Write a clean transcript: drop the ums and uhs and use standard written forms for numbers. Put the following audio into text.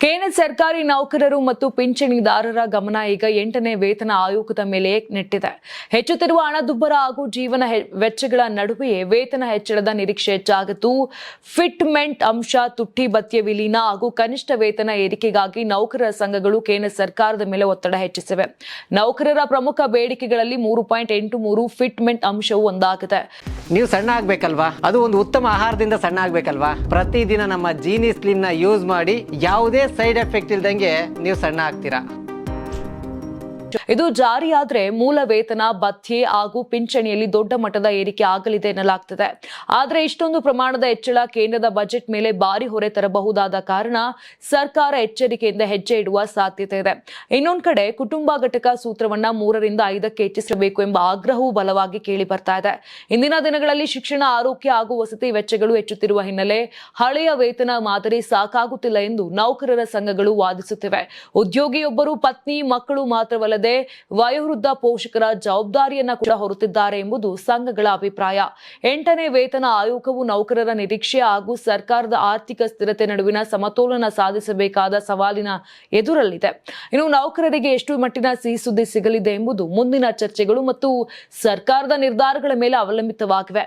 ಕೇಂದ್ರ ಸರ್ಕಾರಿ ನೌಕರರು ಮತ್ತು ಪಿಂಚಣಿದಾರರ ಗಮನ ಈಗ 8ನೇ ವೇತನ ಆಯೋಗದ ಮೇಲೆ ನೆಟ್ಟಿದೆ. ಹೆಚ್ಚುತ್ತಿರುವ ಹಣದುಬ್ಬರ ಹಾಗೂ ಜೀವನ ವೆಚ್ಚಗಳ ನಡುವೆಯೇ ವೇತನ ಹೆಚ್ಚಳದ ನಿರೀಕ್ಷೆ ಹೆಚ್ಚಾಗಿದ್ದು, ಫಿಟ್ಮೆಂಟ್ ಅಂಶ, ತುಟ್ಟಿ ಭತ್ಯೆ ವಿಲೀನ ಹಾಗೂ ಕನಿಷ್ಠ ವೇತನ ಏರಿಕೆಗಾಗಿ ನೌಕರರ ಸಂಘಗಳು ಕೇಂದ್ರ ಸರ್ಕಾರದ ಮೇಲೆ ಒತ್ತಡ ಹೆಚ್ಚಿಸಿವೆ. ನೌಕರರ ಪ್ರಮುಖ ಬೇಡಿಕೆಗಳಲ್ಲಿ 3.83 ಫಿಟ್ಮೆಂಟ್ ಅಂಶವು ಒಂದಾಗಿದೆ. ನೀವು ಸಣ್ಣ ಆಗ್ಬೇಕಲ್ವಾ? ಅದು ಒಂದು ಉತ್ತಮ ಆಹಾರದಿಂದ ಸಣ್ಣ ಆಗ್ಬೇಕಲ್ವಾ? ಪ್ರತಿದಿನ ನಮ್ಮ ಜೀನಿ ಸ್ಲಿಮ್ ನ ಯೂಸ್ ಮಾಡಿ ಯಾವುದೇ ಸೈಡ್ ಎಫೆಕ್ಟ್ ಇಲ್ದಂಗೆ ನೀವು ಸಣ್ಣ ಆಗ್ತೀರಾ. ಇದು ಜಾರಿಯಾದ್ರೆ ಮೂಲ ವೇತನ, ಭತ್ಯೆ ಹಾಗೂ ಪಿಂಚಣಿಯಲ್ಲಿ ದೊಡ್ಡ ಮಟ್ಟದ ಏರಿಕೆ ಆಗಲಿದೆ ಎನ್ನಲಾಗ್ತದೆ. ಆದರೆ ಇಷ್ಟೊಂದು ಪ್ರಮಾಣದ ಹೆಚ್ಚಳ ಕೇಂದ್ರದ ಬಜೆಟ್ ಮೇಲೆ ಭಾರಿ ಹೊರೆ ತರಬಹುದಾದ ಕಾರಣ ಸರ್ಕಾರ ಎಚ್ಚರಿಕೆಯಿಂದ ಹೆಜ್ಜೆ ಇಡುವ ಸಾಧ್ಯತೆ ಇದೆ. ಇನ್ನೊಂದು ಕಡೆ ಕುಟುಂಬ ಘಟಕ ಸೂತ್ರವನ್ನ 3ರಿಂದ 5ಕ್ಕೆ ಹೆಚ್ಚಿಸಬೇಕು ಎಂಬ ಆಗ್ರಹವೂ ಬಲವಾಗಿ ಕೇಳಿ ಬರ್ತಾ ಇದೆ. ಇಂದಿನ ದಿನಗಳಲ್ಲಿ ಶಿಕ್ಷಣ, ಆರೋಗ್ಯ ಹಾಗೂ ವಸತಿ ವೆಚ್ಚಗಳು ಹೆಚ್ಚುತ್ತಿರುವ ಹಿನ್ನೆಲೆ ಹಳೆಯ ವೇತನ ಮಾದರಿ ಸಾಕಾಗುತ್ತಿಲ್ಲ ಎಂದು ನೌಕರರ ಸಂಘಗಳು ವಾದಿಸುತ್ತಿವೆ. ಉದ್ಯೋಗಿಯೊಬ್ಬರು ಪತ್ನಿ, ಮಕ್ಕಳು ಮಾತ್ರವಲ್ಲ ವಯೋವೃದ್ಧ ಪೋಷಕರ ಜವಾಬ್ದಾರಿಯನ್ನ ಕೂಡ ಹೊರುತ್ತಿದ್ದಾರೆ ಎಂಬುದು ಸಂಘಗಳ ಅಭಿಪ್ರಾಯ. 8ನೇ ವೇತನ ಆಯೋಗವು ನೌಕರರ ನಿರೀಕ್ಷೆ ಹಾಗೂ ಸರ್ಕಾರದ ಆರ್ಥಿಕ ಸ್ಥಿರತೆ ನಡುವಿನ ಸಮತೋಲನ ಸಾಧಿಸಬೇಕಾದ ಸವಾಲಿನ ಎದುರಲ್ಲಿದೆ. ಇನ್ನು ನೌಕರರಿಗೆ ಎಷ್ಟು ಮಟ್ಟಿನ ಸಿಹಿ ಸುದ್ದಿ ಸಿಗಲಿದೆ ಎಂಬುದು ಮುಂದಿನ ಚರ್ಚೆಗಳು ಮತ್ತು ಸರ್ಕಾರದ ನಿರ್ಧಾರಗಳ ಮೇಲೆ ಅವಲಂಬಿತವಾಗಿವೆ.